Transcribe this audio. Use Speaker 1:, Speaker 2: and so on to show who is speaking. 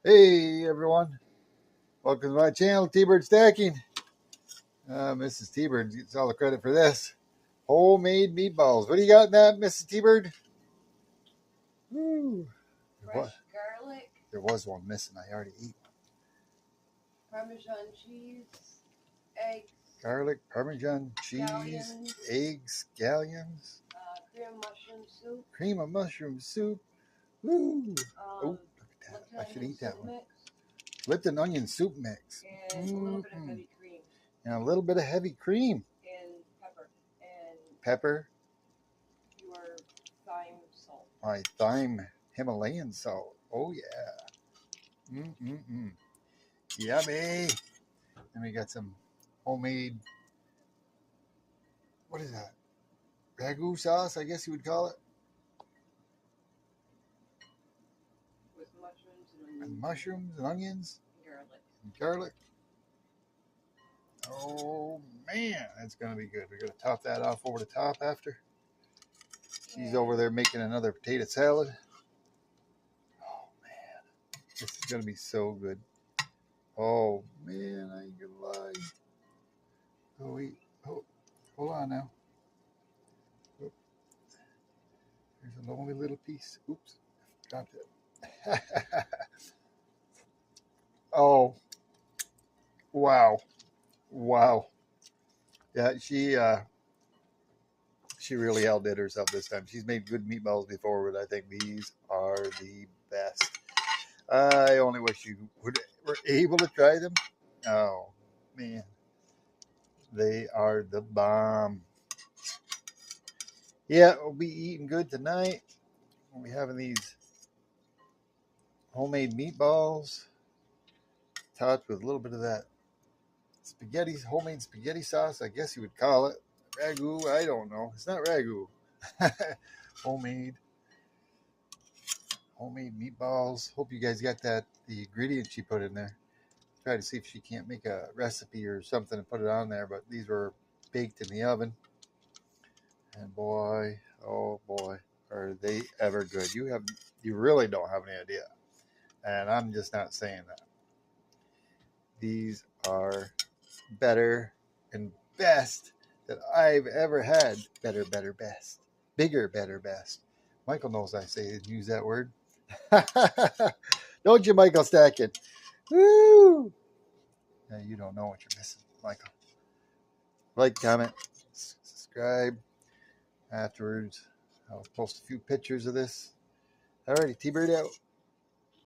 Speaker 1: Hey everyone, welcome to my channel, T-Bird Stacking. Mrs. T-Bird gets all the credit for this. Homemade meatballs. What do you got in that, Mrs. T-Bird? Woo.
Speaker 2: Fresh garlic.
Speaker 1: There was one missing. I already ate one.
Speaker 2: Parmesan cheese, eggs.
Speaker 1: Garlic, Parmesan cheese,
Speaker 2: Scallions.
Speaker 1: eggs, scallions.
Speaker 2: Cream of mushroom soup.
Speaker 1: Cream of mushroom soup. Woo. Oh, look at that. I should eat that one.
Speaker 2: Mix,
Speaker 1: Lipton onion soup mix.
Speaker 2: and a little bit of heavy cream.
Speaker 1: And a little bit of heavy cream.
Speaker 2: And pepper. And
Speaker 1: Pepper.
Speaker 2: your thyme salt.
Speaker 1: My thyme Himalayan salt. Oh yeah. Yummy. And we got some homemade, what is that? Ragu sauce, I guess you would call it.
Speaker 2: With mushrooms and onions.
Speaker 1: And mushrooms and onions.
Speaker 2: And garlic.
Speaker 1: And garlic. Oh man, that's gonna be good. We're gonna top that off over the top after. She's over there making another potato salad. Oh man, this is gonna be so good. Oh man, I ain't gonna lie. Oh wait, oh, hold on now. Oh, there's a lonely little piece. Oops, dropped it. Oh, wow, wow. Yeah, she really outdid herself this time. She's made good meatballs before, but I think these are the best. I only wish you were able to try them. Oh, man. They are the bomb. Yeah, we'll be eating good tonight. We'll be having these homemade meatballs topped with a little bit of that spaghetti, homemade spaghetti sauce, I guess you would call it. Ragu, I don't know. It's not ragu. Homemade meatballs. Hope you guys got the ingredients she put in there. Try to see if she can't make a recipe or something and put it on there, but these were baked in the oven. And boy, oh boy, are they ever good. You really don't have any idea. And I'm just not saying that. These are better and best that I've ever had. Better, best. Bigger, better, best. Michael knows I say and use that word. Don't you, Michael Stacking? Woo! Yeah, you don't know what you're missing, Michael. Like, comment, subscribe. Afterwards, I'll post a few pictures of this. Alrighty, T-Bird out.